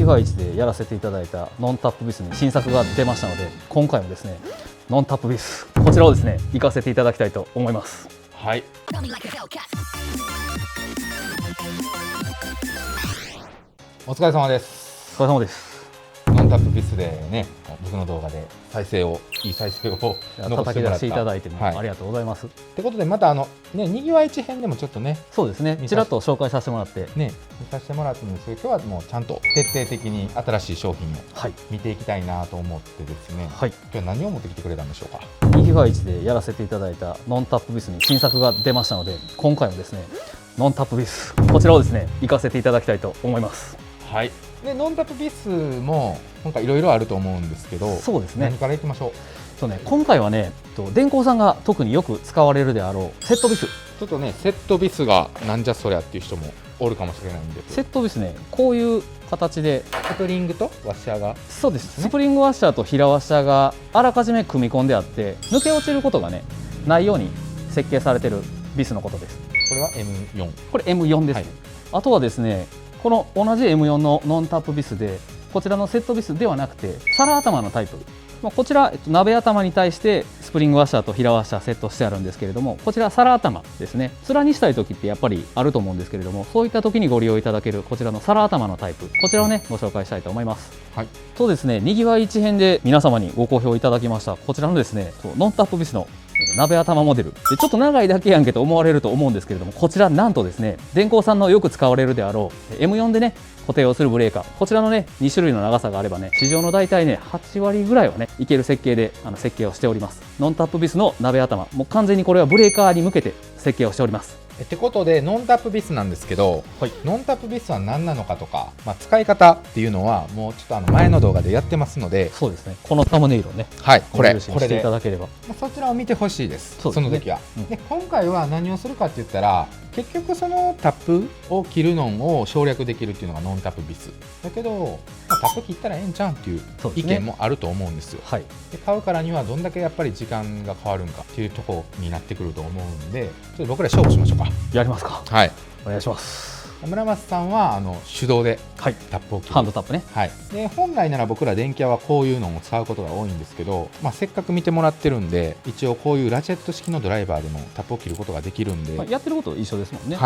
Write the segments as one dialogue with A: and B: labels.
A: ヒファ市でやらせていただいたノンタップビスに新作が出ましたので、今回もですねノンタップビスこちらをですね行かせていただきたいと思います。
B: はい。お疲れ様です。
A: お疲れ様です。
B: ノンタップビスでね、僕の動画でいい再生を
A: 叩き出していただいてもありがとうございます。
B: ってことでまたにぎわい市編でもちょっとね、
A: そうですね、ちらっと紹介させてもらって
B: 見させてもらったんですけど、今日はもうちゃんと徹底的に新しい商品を見ていきたいなと思ってですね、今日は何を持ってきてくれたんでしょうか。
A: ヒファ市でやらせていただいたノンタップビスに新作が出ましたので、今回もですねノンタップビスこちらをですね行かせていただきたいと思います。
B: はい。でノンタップビスも今回いろいろあると思うんですけど、
A: そうですね、
B: 何からいきましょう。
A: 今回はね、電工さんが特によく使われるであろうセットビス。
B: ちょっとね、セットビスがなんじゃそりゃっていう人もおるかもしれないんで、
A: セットビスね、こういう形で
B: スプリングとワッシャーが、
A: そうです、スプリングワッシャーと平ワッシャーがあらかじめ組み込んであって、抜け落ちることがねないように設計されてるビスのことです。
B: これは M4、
A: これ M4 ですね、あとはですね、この同じ M4 のノンタップビスで、こちらのセットビスではなくて皿頭のタイプ、こちら鍋頭に対してスプリングワッシャーと平ワッシャーセットしてあるんですけれども、こちら皿頭ですね。面にしたい時ってやっぱりあると思うんですけれども、そういった時にご利用いただけるこちらの皿頭のタイプ、こちらをねご紹介したいと思います。はい、そうですね、にぎわい市編で皆様にご好評いただきましたこちらのですねノンタップビスの鍋頭モデルで、ちょっと長いだけやんけと思われると思うんですけれども、こちらなんとですね、電工さんのよく使われるであろう M4 でね固定をするブレーカー、こちらのね2種類の長さがあればね、市場の大体ね8割ぐらいはねいける設計で設計をしております。ノンタップビスの鍋頭、もう完全にこれはブレーカーに向けて設計をしております。
B: ってことでノンタップビスなんですけど、ノンタップビスは何なのかとか、使い方っていうのはもうちょっと前の動画でやってますので、
A: そうですね、このサムネイルをね、
B: これ
A: していただければ、
B: そちらを見てほしいです。その時は、で今回は何をするかって言ったら、結局そのタップを切るのを省略できるっていうのがノンタップビスだけど、タップ切ったらええんちゃうんっていう意見もあると思うんですよ。で買うからにはどんだけやっぱり時間が変わるんかっていうところになってくると思うんで、ちょっと僕ら勝負しましょうか。
A: やりますか。はい、お願いします。
B: 村松さんは手動でタップを切る、
A: ハンドタップね。
B: で本来なら僕ら電気屋はこういうのを使うことが多いんですけど、せっかく見てもらってるんで、一応こういうラチェット式のドライバーでもタップを切ることができるんで、
A: やってることは一緒ですもんね。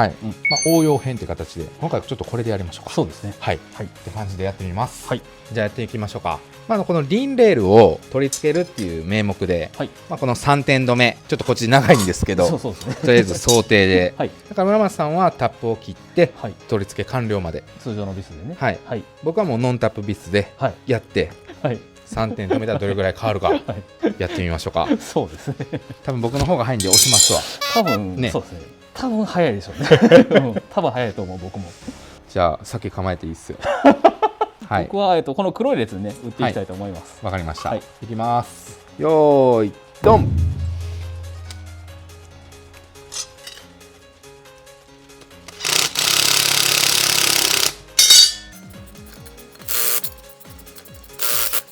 B: 応用編って形で今回ちょっとこれでやりましょうか。
A: そうですね。
B: って感じでやってみます。じゃあやっていきましょうか。このリンレールを取り付けるっていう名目で、この3点止め、ちょっとこっち長いんですけど、とりあえず想定で、だから村松さんはタップを切って取り付け完了まで、
A: 通常のビスでね。
B: 僕はもうノンタップビスでやって、3点止めたらどれぐらい変わるかやってみましょうか。
A: そうですね。
B: 多分僕の方が早いんで押しますわ。
A: 多分ね、そうですね。多分早いでしょうね。多分早いと思う、僕も。
B: じゃあ先構えていいっすよ。
A: 僕はこの黒い列にね打っていきたいと思います。
B: わかりました。いきます。よーいドン。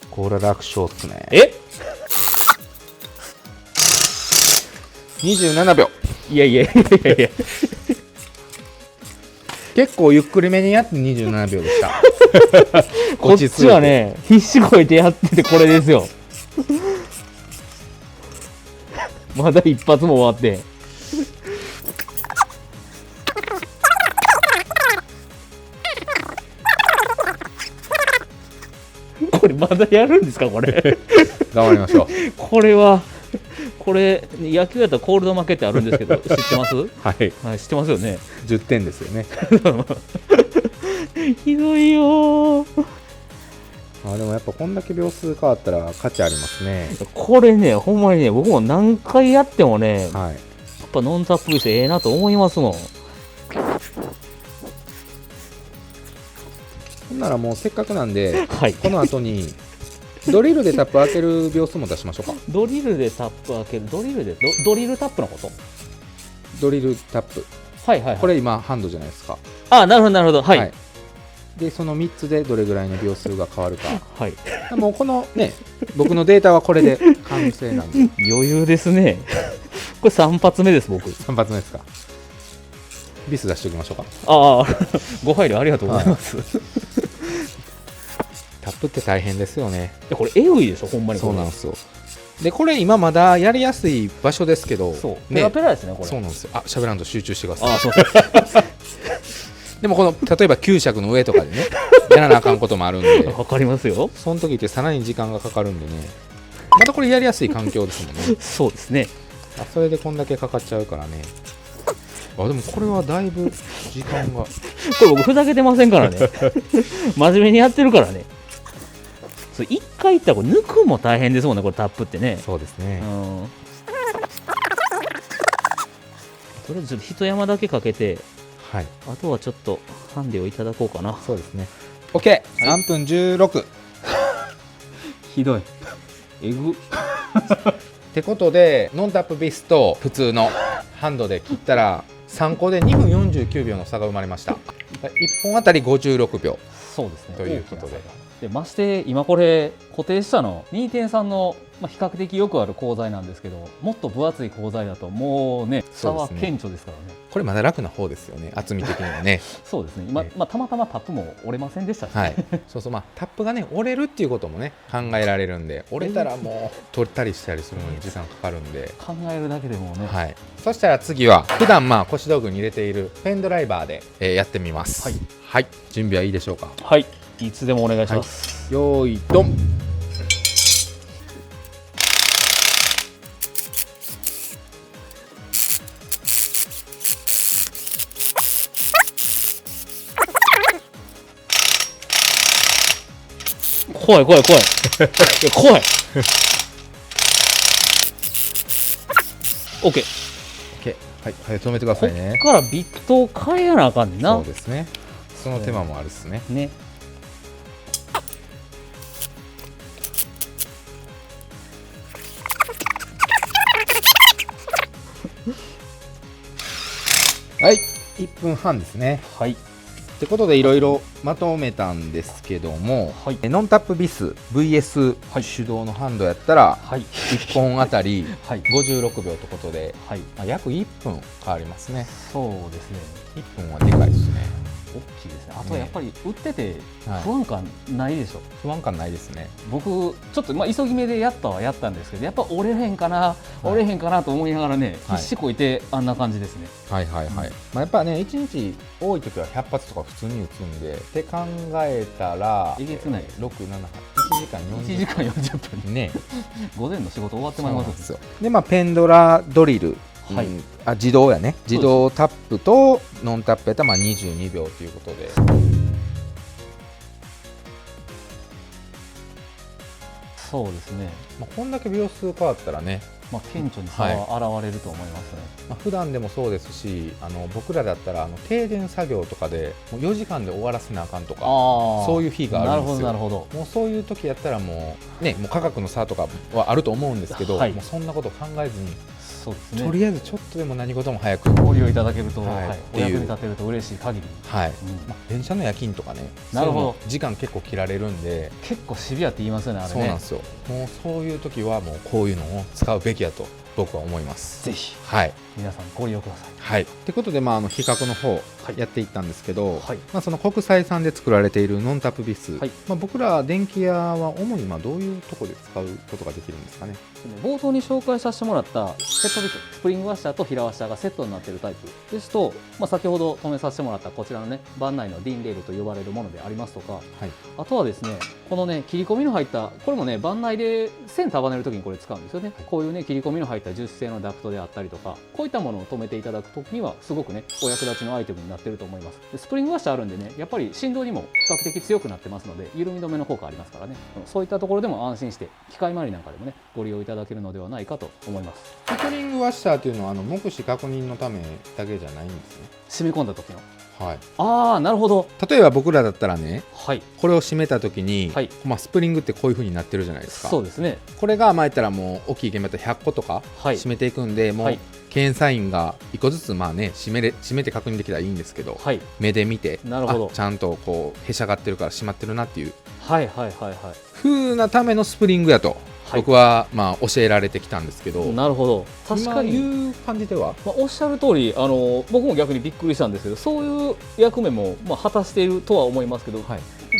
B: これ楽勝っすね。27秒。
A: いやいやいやいや。
B: 結構ゆっくりめにやって27秒でした。
A: こっちはね必死こいてやっててこれですよ。まだ一発も終わって。これまだやるんですかこれ。
B: 頑張りましょう。
A: これ野球やったらコールド負けってあるんですけど知ってます？はい、知ってますよね。
B: 10点ですよね。
A: ひどいよ。
B: でもやっぱこんだけ秒数変わったら価値ありますね。
A: これね、ほんまにね、僕も何回やってもね、やっぱノンタップビスええなと思いますもん。
B: ほんならもうせっかくなんで、この後にドリルでタップ開ける秒数も出しましょうか。
A: ドリルでタップ開ける、ドリルタップのこと？
B: ドリルタップ。これ今ハンドじゃないですか。
A: あ、なるほどなるほど。はい。
B: でその3つでどれぐらいの秒数が変わるか。もうこのね、僕のデータはこれで完成なんで。
A: 余裕ですね。これ3発目です、僕。
B: 3発目ですか。ビス出しておきましょうか。
A: ああ、ご配慮ありがとうございます。
B: タップって大変ですよね。
A: これえぐいでしょほんまに。
B: そうなんですよ。でこれ今まだやりやすい場所ですけど、
A: そうペラペラですねこれ。
B: そうなんですよ。あ、喋らんと集中してください。
A: あ、そうそう
B: でもこの例えば9尺の上とかでねやらなあかんこともあるんで
A: わかりますよ。
B: その時ってさらに時間がかかるんでね、またこれやりやすい環境ですもんね。
A: そうですね。
B: それでこんだけかかっちゃうからね。でもこれはだいぶ時間が
A: これ僕ふざけてませんからね真面目にやってるからね。そう一回いったらこれ抜くも大変ですもんねこれタップってね。
B: そうですね。
A: とりあえずちょっと一山だけかけて、
B: はい、
A: あとはちょっとハンデをいただこうかな。
B: そうですね。 OK、3分16。
A: ひどいえぐ
B: ってことでノンタップビスと普通のハンドで切ったら3個で2分49秒の差が生まれました。1本あたり56秒。
A: そうですね。
B: ということで
A: まして今これ固定したの 2.3 の比較的よくある鋼材なんですけど、もっと分厚い鋼材だともうね差は顕著ですからね。
B: これまだ楽な方ですよね、厚み的にはね。
A: そうですね。たまたまタップも折れませんでしたし、ね。
B: はい。そうそう、タップがね折れるっていうこともね考えられるんで、折れたらもう取ったりしたりするのに時間かかるんで、
A: 考えるだけでもね。
B: はい。そしたら次は普段腰道具に入れているペンドライバーで、やってみます。はい。はい。準備はいいでしょうか。
A: はい。いつでもお願いします。
B: はい、よーいドン。
A: 怖い怖い怖い怖い。オッケー。
B: はい、はい、止めてくださいね。
A: こっからビットを変えやなあかんねんな。
B: そうですね。その手間もあるっすね。
A: ね。
B: はい、1分半ですね。
A: はい。
B: ってことでいろいろまとめたんですけども、
A: はい、
B: ノンタップビス VS 手動のハンドやったら、
A: はい、
B: 1本あたり56秒ということで、
A: はい、
B: 約1分変わりますね。
A: そうですね。
B: 1分はでかいですね。
A: 大きいですね。あとはやっぱり売ってて不安感ないでしょ。
B: 不安感ないですね。
A: 僕ちょっと急ぎ目でやったんですけど、やっぱ折れへんかな、折れへんかなと思いながらね、必死こいてあんな感じですね。
B: はいはいはい。やっぱね1日多い時は100発とか普通に打つんでって考えたら、
A: えげつない。
B: 6、7、8、1
A: 時間40分
B: ね。
A: 午前の仕事終わってまいりますよ。
B: でペンドラドリル。はい、自動やね。自動タップとノンタップやったら22秒ということで。
A: そうですね。
B: こんだけ秒数変わったらね、
A: 顕著に差は現れると思いますね。
B: 普段でもそうですし、僕らだったら停電作業とかでもう4時間で終わらせなあかんとか、そういう日があるんですよ。
A: なるほど。
B: もうそういう時やったらもう価格の差とかはあると思うんですけど、もうそんなこと考えずに。
A: そうですね、
B: とりあえずちょっとでも何事も早く
A: ご利用いただけると、お役に立てると嬉しい限り、
B: 電車の夜勤とかね、
A: なるほど、
B: 時間結構切られるんで、
A: 結構シビアって言いますよね、あれね。
B: そうなんですよ。もうそういう時はもうこういうのを使うべきだと僕は思います。
A: ぜひ、皆さんご利用ください。
B: はい。ってことで比較の方やっていったんですけど、その国際産で作られているノンタップビス、僕ら電気屋は主にどういうところで使うことができるんですかね。
A: 冒頭に紹介させてもらったセットビス、スプリングワッシャーと平ワッシャーがセットになっているタイプですと、先ほど止めさせてもらったこちらのね、盤内のディンレールと呼ばれるものでありますとか、あとはですね、このね、切り込みの入った、これもね、盤内で線束ねるときにこれ使うんですよね。こういうね、切り込みの入った樹脂製のダクトであったりとか、こういったものを止めていただくときには、すごくね、お役立ちのアイテムになっていると思います。でスプリングワッシャーあるんでね、やっぱり振動にも比較的強くなってますので、緩み止めの効果ありますからね、そういったところでも安心して、機械周りなんかでもね、ご利用いただけるのではないかと思います。
B: スプリングワッシャーというのは目視確認のためだけじゃないんですね。
A: 締め込んだ時の。
B: あ
A: あ、なるほど。
B: 例えば僕らだったらね、これを締めた時に、スプリングってこういう風になってるじゃないですか。
A: そうですね。
B: これが言ったらもう大きい現場だったら100個とか締めていくんで、もう検査員が1個ずつ締めて確認できたらいいんですけど、目で見て、ちゃんとこうへしゃがってるから締まってるなっていう風なためのスプリングやと。僕は教えられてきたんですけど。
A: なるほど。確かに
B: いう感じでは、
A: おっしゃる通り、僕も逆にびっくりしたんですけど、そういう役目も果たしているとは思いますけど、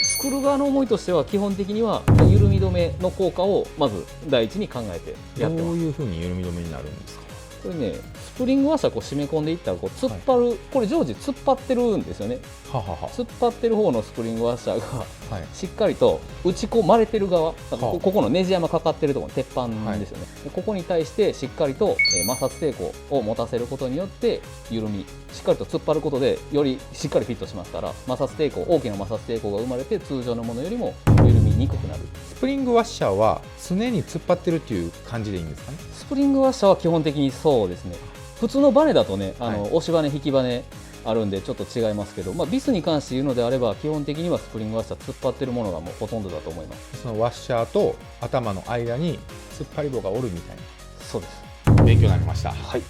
A: 作る側の思いとしては基本的には緩み止めの効果をまず第一に考えてやってます。
B: どういうふうに緩み止めになるんですか？
A: これね、スプリングワッシャーこう締め込んでいったらこう突っ張る、これ常時突っ張ってるんですよね。突っ張ってる方のスプリングワッシャーがしっかりと打ち込まれてる側、ここのネジ山かかってるところの鉄板ですよね、ここに対してしっかりと摩擦抵抗を持たせることによって緩み、しっかりと突っ張ることでよりしっかりフィットしますから、摩擦抵抗、大きな摩擦抵抗が生まれて通常のものよりも緩みにくくなる。
B: スプリングワッシャーは常に突っ張ってるっていう感じでいいんですかね？
A: スプリングワッシャーは基本的にそうですね。普通のバネだとね、押しバネ引きバネあるんでちょっと違いますけど、ビスに関して言うのであれば基本的にはスプリングワッシャー突っ張ってるものがもうほとんどだと思います。
B: そのワッシャーと頭の間に突っ張り棒がおるみたいな。
A: そうです。
B: 勉強になりました。
A: はい、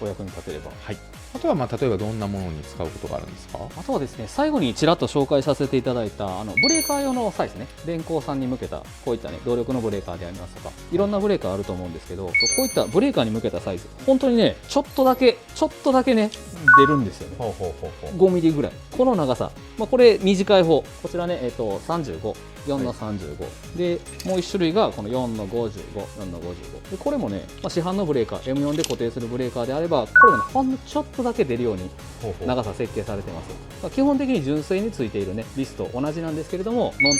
A: お役に立てれば。
B: はい。あとは例えばどんなものに使うことがあるんですか？
A: あとはですね、最後にちらっと紹介させていただいたブレーカー用のサイズね、電工さんに向けたこういったね動力のブレーカーでありますとか、いろんなブレーカーあると思うんですけど、こういったブレーカーに向けたサイズ、本当にねちょっとだけね出るんですよね。5ミリぐらい、この長さ、これ短い方、こちらね35。4の35で、もう1種類がこの4の55、4の55で、これもね、市販のブレーカー M4 で固定するブレーカーであれば、これもねほんのちょっとだけ出るように長さ設計されてます。基本的に純正についているねビスと同じなんですけれども、ノン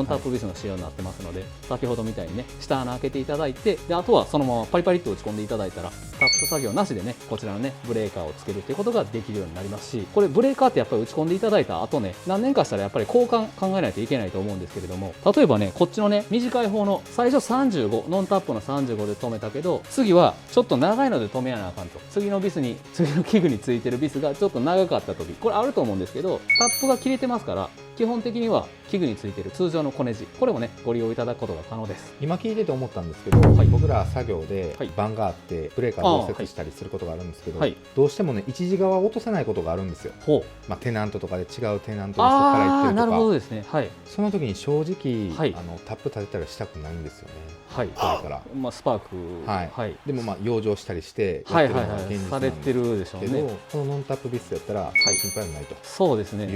A: タップビスの仕様になってますので、先ほどみたいにね下穴開けていただいて、であとはそのままパリパリっと打ち込んでいただいたら、タップ作業なしでねこちらのねブレーカーをつけるっていうことができるようになりますし、これブレーカーってやっぱり打ち込んでいただいた後ね、何年かしたらやっぱり交換考えないといけないと思うんですけれども、例えばねこっちのね短い方の最初35、ノンタップの35で止めたけど、次はちょっと長いので止めやなあかんと、次の器具についてるビスがちょっと長かった時、これあると思うんですけど、タップが切れてますから、基本的には器具についている通常のコネジ、これもねご利用いただくことが可能です。
B: 今聞いてて思ったんですけど、僕ら作業で盤があってブレーカーを溶接したりすることがあるんですけど、どうしてもね一時側を落とせないことがあるんですよ。テナントとかで違うテナントにそこから行ってるとか。なるほどですね。その時に正直タップ立てたりしたくないんですよね。それから
A: スパーク、
B: でも養生したりしてやってるのが現実なんですけど、このノンタップビスやったら心配はないと。
A: そうですね。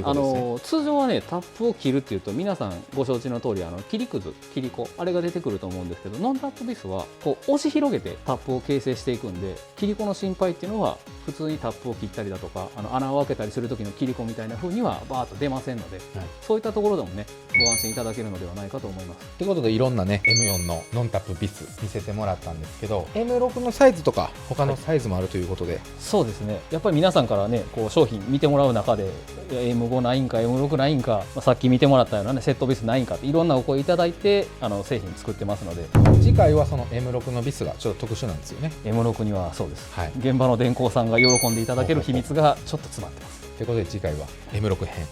A: 通常はねタップを切るっていうと、皆さんご承知の通り切りくず、切り子、あれが出てくると思うんですけど、ノンタップビスはこう押し広げてタップを形成していくんで、切り子の心配っていうのは普通にタップを切ったりだとか、穴を開けたりする時の切り子みたいな風にはバーッと出ませんので、そういったところでもねご安心いただけるのではないかと思います。
B: ということで、いろんなね M4 のノンタップビス見せてもらったんですけど、 M6 のサイズとか他のサイズもあるということで、
A: そうですね、やっぱり皆さんからねこう商品見てもらう中で M5 ないんか M6 ないんか、さっき見てもらったようなねセットビスないんかっていろんなお声いただいて製品作ってますので、
B: 次回はその M6 のビスがちょっと特殊なんですよね。
A: M6 にはそうです、現場の電工さんが喜んでいただける秘密がちょっと詰まってます。
B: ということで次回は M6 編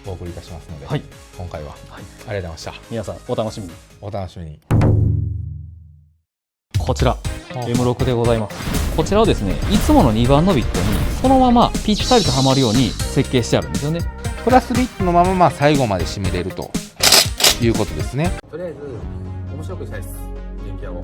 B: お送りいたしますので、今回はありがとうございました。
A: 皆さんお楽しみに。
B: お楽しみに。
A: こちら M6 でございます。こちらをですね、いつもの2番のビットにそのままぴったりとはまるように設計してあるんですよね。
B: プラスビットのまま最後まで締めれるということですね。
A: とりあえず面白くしたいです、電気屋を。